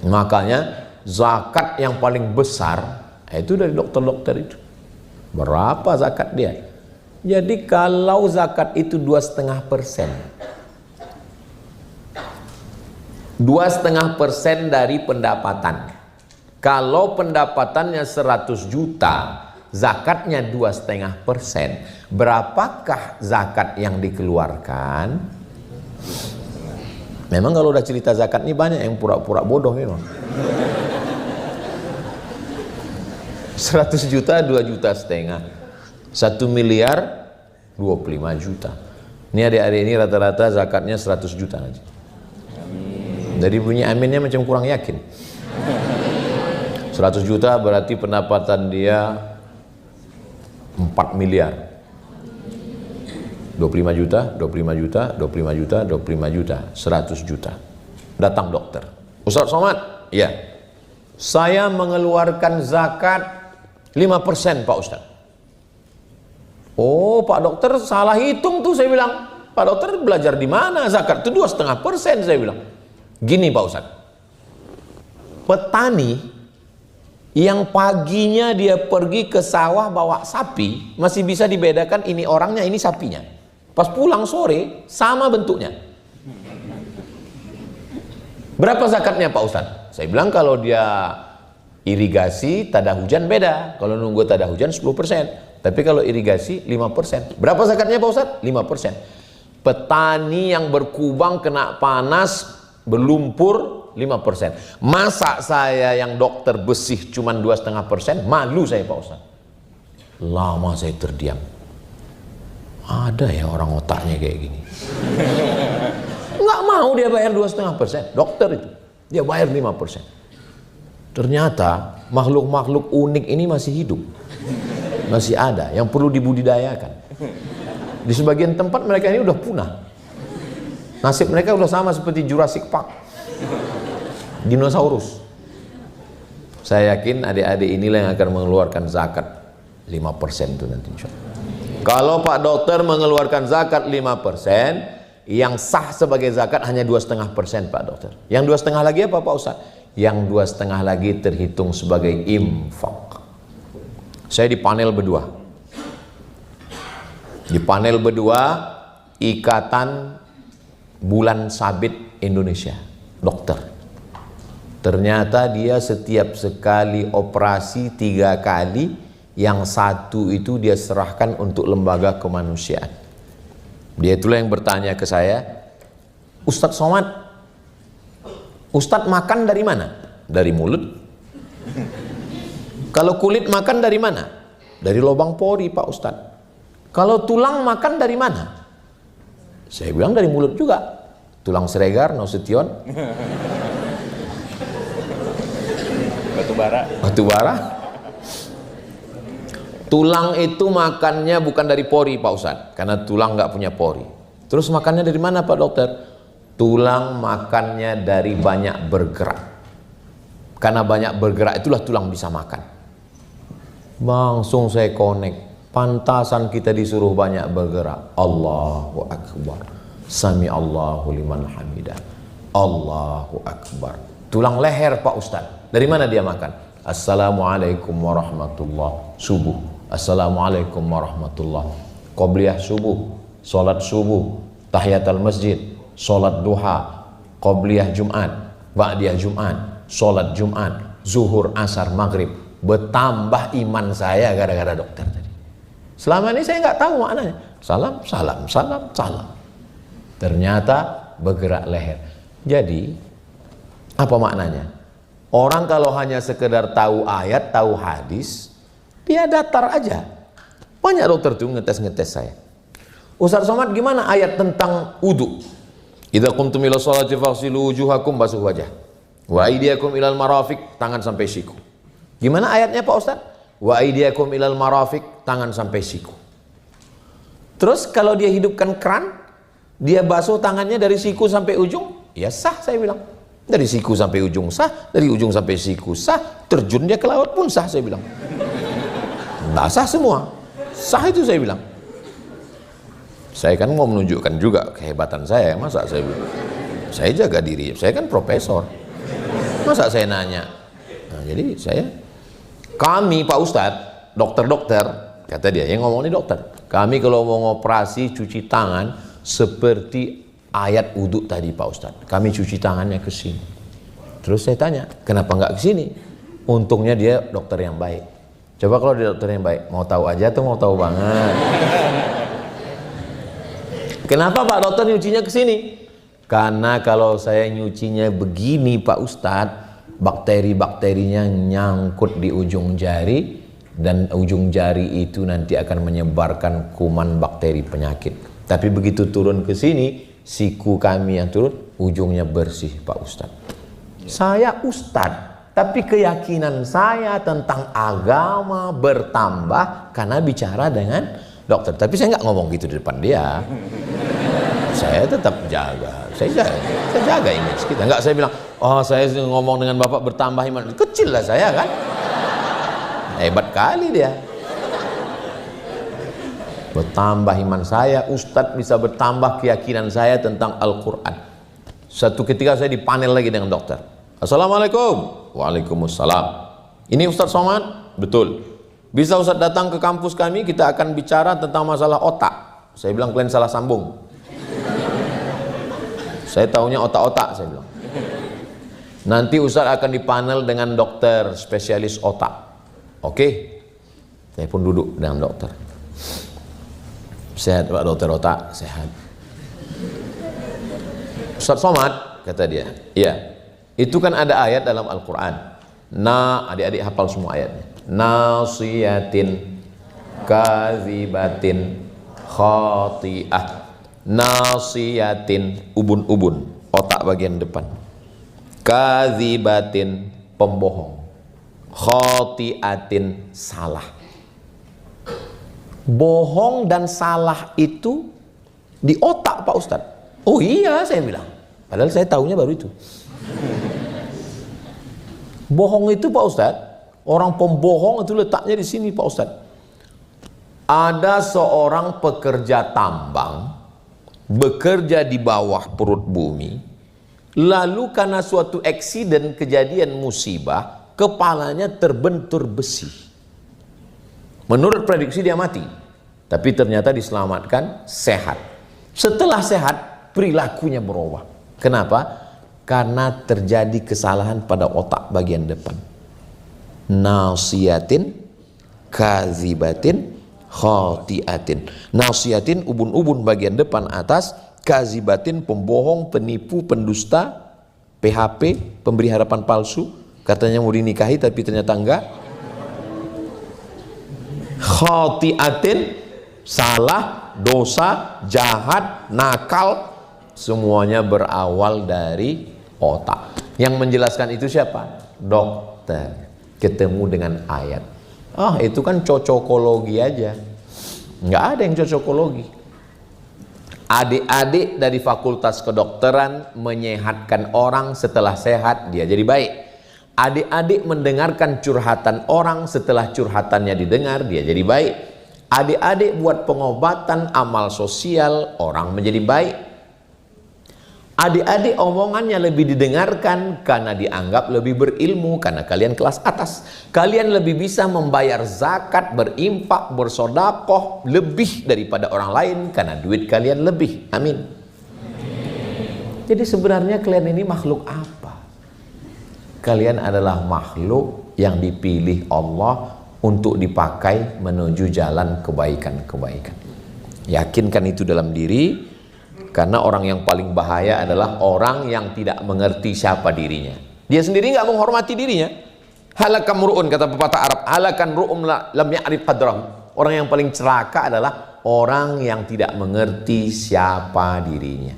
Makanya zakat yang paling besar itu dari dokter-dokter itu. Berapa zakat dia? Jadi kalau zakat itu 2,5%, 2,5% dari pendapatan. Kalau pendapatannya 100 juta, zakatnya 2,5%. Berapakah zakat yang dikeluarkan? Memang kalau udah cerita zakat ini banyak yang pura-pura bodoh memang. 100 juta 2,5 juta, 1 miliar 25 juta. Ini adik-adik ini rata-rata zakatnya 100 juta aja. Dari bunyi aminnya macam kurang yakin. 100 juta berarti pendapatan dia 4 miliar. 25 juta, 25 juta, 25 juta, 25 juta, 100 juta. Datang dokter. Ustaz Somad, iya. Saya mengeluarkan zakat 5% Pak Ustaz. Oh Pak dokter salah hitung tuh, saya bilang. Pak dokter belajar di mana zakat itu 2,5%, saya bilang. Gini Pak Ustaz, petani yang paginya dia pergi ke sawah bawa sapi masih bisa dibedakan ini orangnya, ini sapinya. Pas pulang sore sama bentuknya. Berapa zakatnya Pak Ustaz? Saya bilang kalau dia irigasi tada hujan beda. Kalau nunggu tada hujan 10%. Tapi kalau irigasi 5%. Berapa zakatnya Pak Ustaz? 5%. Petani yang berkubang kena panas berlumpur 5%. Masa saya yang dokter bersih cuma 2,5%? Malu saya Pak Ustaz. Lama saya terdiam. Ada ya orang otaknya kayak gini. Nggak mau dia bayar 2,5%. Dokter itu dia bayar 5%. Ternyata makhluk-makhluk unik ini masih hidup, masih ada yang perlu dibudidayakan. Di sebagian tempat mereka ini udah punah. Nasib mereka udah sama seperti Jurassic Park, dinosaurus. Saya yakin adik-adik inilah yang akan mengeluarkan zakat 5% itu nanti insya Allah. Kalau Pak dokter mengeluarkan zakat 5%, yang sah sebagai zakat hanya 2,5% Pak dokter. Yang 2,5 lagi apa Pak Ustaz? Yang 2,5 lagi terhitung sebagai infak. Saya di panel berdua. Di panel berdua Ikatan Bulan Sabit Indonesia, dokter. Ternyata dia setiap sekali operasi 3 kali, yang satu itu dia serahkan untuk lembaga kemanusiaan. Dia itulah yang bertanya ke saya, Ustadz Somad, Ustadz makan dari mana? Dari mulut. Kalau kulit makan dari mana? Dari lubang pori Pak Ustadz. Kalau tulang makan dari mana? Saya bilang dari mulut juga. Tulang Sregar, Nasution, batu bara. Batu bara. Tulang itu makannya bukan dari pori Pak Ustadz, karena tulang nggak punya pori. Terus makannya dari mana Pak Dokter? Tulang makannya dari banyak bergerak. Karena banyak bergerak itulah tulang bisa makan. Langsung saya connect. Pantasan kita disuruh banyak bergerak. Allahu Akbar. Sami Allahu liman hamidah. Allahu Akbar. Tulang leher Pak Ustadz. Dari mana dia makan? Assalamualaikum warahmatullahi subuh. Assalamualaikum warahmatullahi. Qobliyah subuh, sholat subuh, tahiyatul masjid, sholat duha, qobliyah Jumat, ba'diyah Jumat, sholat Jumat, zuhur, asar, maghrib. Bertambah iman saya gara-gara dokter tadi. Selama ini saya nggak tahu maknanya. Salam, salam, salam, salam. Ternyata bergerak leher. Jadi apa maknanya? Orang kalau hanya sekedar tahu ayat, tahu hadis, dia datar aja. Banyak dokter tuh ngetes saya. Ustaz Somad gimana ayat tentang wudu? Idza qumtum ila sholati faghsilu wujuhakum, basuh wajah. Wa aydiyakum ilal marafiq, tangan sampai siku. Gimana ayatnya Pak Ustaz? Wa aydiyakum ilal marafiq, tangan sampai siku. Terus kalau dia hidupkan keran, dia basuh tangannya dari siku sampai ujung, ya sah saya bilang. Dari siku sampai ujung sah, dari ujung sampai siku sah, terjun dia ke laut pun sah saya bilang. Nah, sah semua. Sah itu saya bilang. Saya kan mau menunjukkan juga kehebatan saya, masa saya bilang. Saya jaga diri, saya kan profesor. Masa saya nanya? Nah, jadi kami Pak Ustadz, dokter-dokter, kata dia, yang ngomong ini dokter, kami kalau mau ngoperasi cuci tangan seperti ayat wudhu tadi Pak Ustadz, kami cuci tangannya ke sini. Terus saya tanya, kenapa nggak ke sini? Untungnya dia dokter yang baik. Coba kalau dia dokter yang baik, mau tahu aja tuh mau tahu banget. Kenapa Pak dokter nyucinya ke sini? Karena kalau saya nyucinya begini Pak Ustadz, bakteri-bakterinya nyangkut di ujung jari, dan ujung jari itu nanti akan menyebarkan kuman bakteri penyakit. Tapi begitu turun ke sini, siku kami yang turun, ujungnya bersih Pak Ustadz. Saya Ustadz, tapi keyakinan saya tentang agama bertambah karena bicara dengan dokter. Tapi saya nggak ngomong gitu di depan dia. Saya tetap jaga, saya jaga image kita. Nggak saya bilang, oh saya ngomong dengan bapak bertambah iman. Kecil lah saya kan. Hebat kali dia. Bertambah iman saya, Ustadz bisa bertambah keyakinan saya tentang Al-Quran. Satu ketika saya dipanel lagi dengan dokter. Assalamualaikum. Waalaikumsalam. Ini Ustadz Somad? Betul. Bisa Ustadz datang ke kampus kami, kita akan bicara tentang masalah otak. Saya bilang kalian salah sambung. Saya taunya otak-otak, saya bilang. Nanti Ustadz akan dipanel dengan dokter spesialis otak. Oke. Saya pun duduk dengan dokter. Sehat Pak dokter otak? Sehat. Ustadz Somad, kata dia. Iya. Itu kan ada ayat dalam Al-Quran. Adik-adik hafal semua ayatnya. Nasiyatin kazibatin khati'ah. Nasiyatin, ubun-ubun, otak bagian depan. Kazibatin, pembohong. Khati'atin, salah. Bohong dan salah itu di otak Pak Ustadz. Oh iya, saya bilang. Padahal saya tahunya baru itu. Bohong itu Pak Ustadz, orang pembohong itu letaknya di sini Pak Ustadz. Ada seorang pekerja tambang bekerja di bawah perut bumi, lalu karena suatu eksiden, kejadian musibah, kepalanya terbentur besi. Menurut prediksi dia mati, tapi ternyata diselamatkan, sehat. Setelah sehat, perilakunya berubah. Kenapa? Karena terjadi kesalahan pada otak bagian depan. Nasiyatin kazibatin khati'atin. Nasiyatin, ubun-ubun bagian depan atas. Kazibatin, pembohong, penipu, pendusta, PHP, pemberi harapan palsu, katanya mau dinikahi tapi ternyata enggak. Khati'atin, salah, dosa, jahat, nakal, semuanya berawal dari otak. Yang menjelaskan itu siapa? Dokter. Ketemu dengan ayat. Itu kan cocokologi aja. Nggak ada yang cocokologi. Adik-adik dari fakultas kedokteran menyehatkan orang, setelah sehat dia jadi baik. Adik-adik mendengarkan curhatan orang, setelah curhatannya didengar dia jadi baik. Adik-adik buat pengobatan amal sosial, orang menjadi baik. Adik-adik omongannya lebih didengarkan karena dianggap lebih berilmu, karena kalian kelas atas. Kalian lebih bisa membayar zakat, berinfak, bersodakoh lebih daripada orang lain karena duit kalian lebih. Amin. Jadi sebenarnya kalian ini makhluk apa? Kalian adalah makhluk yang dipilih Allah untuk dipakai menuju jalan kebaikan-kebaikan. Yakinkan itu dalam diri. Karena orang yang paling bahaya adalah orang yang tidak mengerti siapa dirinya. Dia sendiri nggak menghormati dirinya. Halakan mur'un, kata pepatah Arab. Halakan ru'um lam ya'rif qadrahu. Orang yang paling celaka adalah orang yang tidak mengerti siapa dirinya.